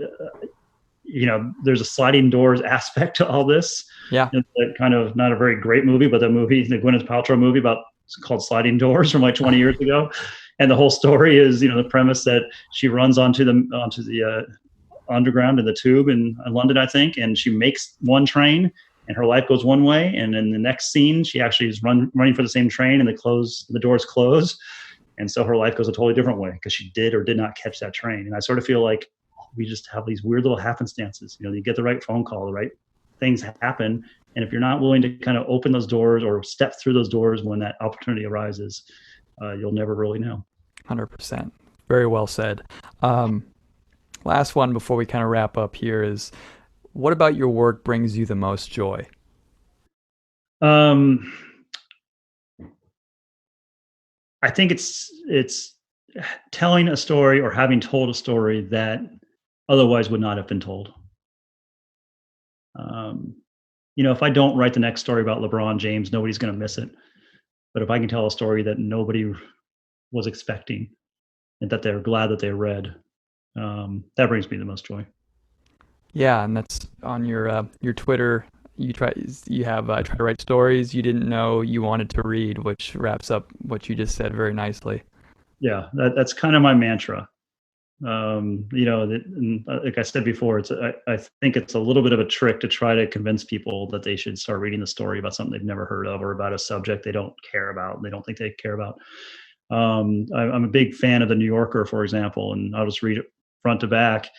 there's a sliding doors aspect to all this. Yeah. That kind of, not a very great movie, but the Gwyneth Paltrow movie it's called Sliding Doors from like 20 years ago. And the whole story is, the premise that she runs onto the underground in the tube in London, I think, and she makes one train, and her life goes one way. And in the next scene, she actually is running for the same train, and the doors close, and so her life goes a totally different way because she did or did not catch that train. And I sort of feel like we just have these weird little happenstances. You get the right phone call, the right things happen, and if you're not willing to kind of open those doors or step through those doors when that opportunity arises, you'll never really know. 100%. Very well said. Last one before we kind of wrap up here is, what about your work brings you the most joy? I think it's telling a story or having told a story that otherwise would not have been told. If I don't write the next story about LeBron James, nobody's going to miss it. But if I can tell a story that nobody was expecting and that they're glad that they read, that brings me the most joy. Yeah, and that's on your Twitter. You try to write stories you didn't know you wanted to read, which wraps up what you just said very nicely. Yeah, that's kind of my mantra. Like I said before, I think it's a little bit of a trick to try to convince people that they should start reading the story about something they've never heard of or about a subject they don't care about. They don't think they care about. I'm a big fan of the New Yorker, for example, and I'll just read it front to back.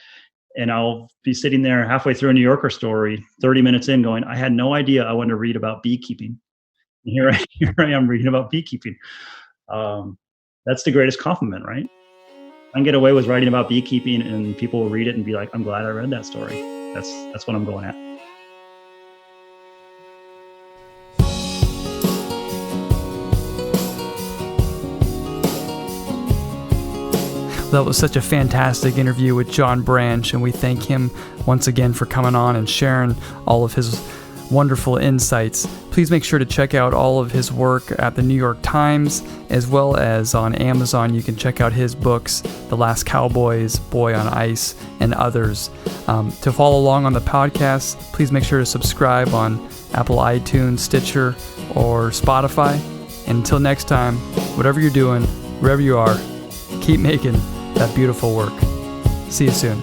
And I'll be sitting there halfway through a New Yorker story, 30 minutes in, going, I had no idea I wanted to read about beekeeping. Here I am reading about beekeeping. Um, that's the greatest compliment, right? I can get away with writing about beekeeping, and people will read it and be like, "I'm glad I read that story." That's what I'm going at. That was such a fantastic interview with John Branch, and we thank him once again for coming on and sharing all of his wonderful insights. Please make sure to check out all of his work at the New York Times, as well as on Amazon. You can check out his books, The Last Cowboys, Boy on Ice, and others. To follow along on the podcast, please make sure to subscribe on Apple iTunes, Stitcher, or Spotify. And until next time, whatever you're doing, wherever you are, keep making that beautiful work. See you soon.